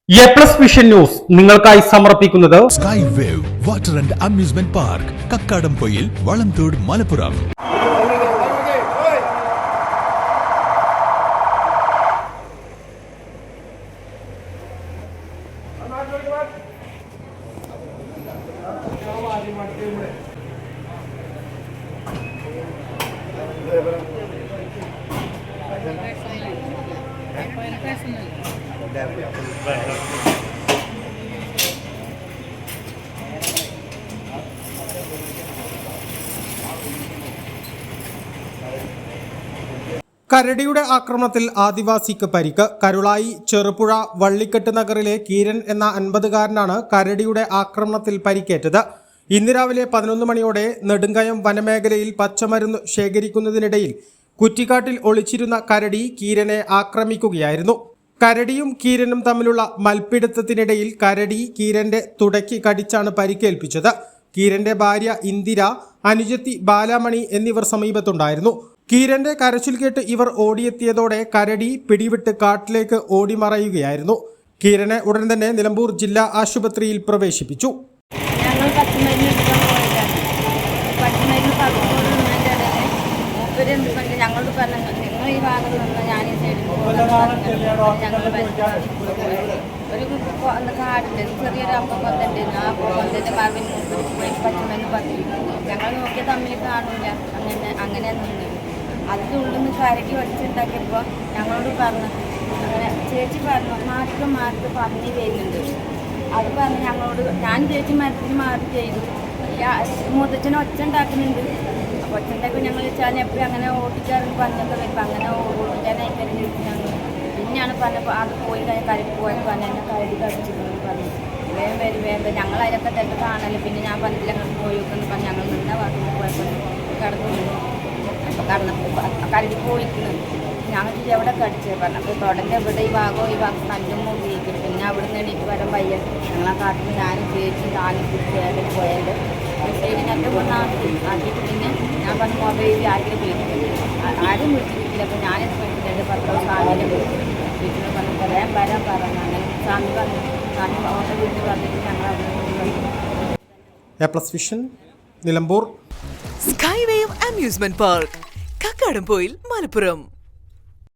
A+ vision news നിങ്ങൾക്കായി സമർപ്പിക്കുന്നത് sky wave water and amusement park Kakkadampoyil Valamthode Malappuram. കരടിയുടെ ആക്രമണത്തിൽ ആദിവാസിക്ക് പരിക്ക്. കരുളായി ചെറുപുഴ വള്ളിക്കെട്ട് നഗറിലെ കീരൻ എന്ന 50-കാരനാണ് കരടിയുടെ ആക്രമണത്തിൽ പരിക്കേറ്റത്. ഇന്ന് രാവിലെ 11 മണിയോടെ നെടുങ്കയം വനമേഖലയിൽ പച്ചമരുന്ന് ശേഖരിക്കുന്നതിനിടയിൽ കുറ്റിക്കാട്ടിൽ ഒളിച്ചിരുന്ന കരടി കീരനെ ആക്രമിക്കുകയായിരുന്നു. കരടിയും കീരനും തമ്മിലുള്ള മൽപ്പിടുത്തത്തിനിടയിൽ കരടി കീരന്റെ തുടയ്ക്ക് കടിച്ചാണ് പരിക്കേൽപ്പിച്ചത്. കീരന്റെ ഭാര്യ ഇന്ദിര, അനുജത്തി ബാലാമണി എന്നിവർ സമീപത്തുണ്ടായിരുന്നു. കീരന്റെ കരച്ചിൽ കേട്ട് ഇവർ ഓടിയെത്തിയതോടെ കരടി പിടിവിട്ട് കാട്ടിലേക്ക് ഓടിമറയുകയായിരുന്നു. കീരനെ ഉടൻ തന്നെ നിലമ്പൂർ ജില്ലാ ആശുപത്രിയിൽ പ്രവേശിപ്പിച്ചു. ഞങ്ങളോട് പറഞ്ഞു നിങ്ങൾ ഈ ഭാഗത്ത് നിന്ന് ഞാൻ ഈ സൈഡിൽ ഞങ്ങൾ ഒരു കാടില്ല ചെറിയൊരു അപ്പക്കൊണ്ടുണ്ടായിരുന്നു. ആ അപ്പക്കൊണ്ടിൻ്റെ മറവിന് പോയി പറ്റുമെന്ന് പറഞ്ഞു. ഞങ്ങൾ നോക്കിയ തമ്മിൽ കാണില്ല. അങ്ങനെ നിന്ന് അതിൻ്റെ ഉള്ളിൽ നിന്ന് കരടി വടിച്ചുണ്ടാക്കിയപ്പോൾ ഞങ്ങളോട് പറഞ്ഞു, അങ്ങനെ ചേച്ചി പറഞ്ഞു മാർക്ക് പറഞ്ഞു വരുന്നുണ്ട്. അത് പറഞ്ഞ് ഞങ്ങളോട് ഞാൻ ചേച്ചി മരത്തിന് മാറി ചെയ്തു. മുതച്ചനെ ഒച്ച ഉണ്ടാക്കുന്നുണ്ട്. അപ്പോൾ ഒച്ച ഉണ്ടാക്കി ഞങ്ങൾ വെച്ചാൽ എപ്പോഴും അങ്ങനെ ഓടിക്കാറുണ്ട് പറഞ്ഞൊക്കെ വരുമ്പോൾ അങ്ങനെ ഓടിക്കാനായിട്ട് ഞങ്ങൾ പിന്നെയാണ് പറഞ്ഞപ്പോൾ അത് പോയി കരടി പോയപ്പോൾ തന്നെ എന്നെ കരടി കടിച്ചിരുന്നു പറഞ്ഞു. വേഗം ഞങ്ങൾ അതിലൊക്കെ തന്നെ കാണല്ലോ. പിന്നെ ഞാൻ പറഞ്ഞില്ല ഞങ്ങൾ പോയി വെക്കുന്നു പറഞ്ഞ് ഞങ്ങൾ നിന്ന വാക്കിൽ പോയപ്പോൾ കടന്നു കരടി പോയിക്കുന്നു. ഞങ്ങൾ എവിടെ കടിച്ചത് പറഞ്ഞപ്പോൾ തുടൻ്റെ ഇവിടെ ഈ ഭാഗം നല്ലുമ്പോൾ ഉപയോഗിക്കും. പിന്നെ അവിടെ നിന്ന് എണീറ്റ് വരാൻ വയ്യ. ഞങ്ങളെ കാട്ടിൽ ഞാനും ചേച്ചി താനും കുട്ടിയായിട്ട് പോയാൽ സൈഡിനൊക്കെ ആക്കിയിട്ട് പിന്നെ ഞാൻ പറഞ്ഞ മൊബൈലിൽ ആരും വിളിക്കുന്നത് ആരും വിളിച്ചിട്ടില്ല. അപ്പോൾ ഞാനിത് പറ്റില്ല 10 ദിവസം ആദ്യം വീട്ടിൽ പറഞ്ഞിട്ട് വരാൻ പറഞ്ഞു. അങ്ങനെ സ്വാമി പറഞ്ഞു. സ്വാമി ഓട്ടോ വീട്ടിൽ പറഞ്ഞിട്ട് ഞങ്ങൾ A+ vision Nilambur. Sky wave amusement park Kakkadampoyil Malappuram.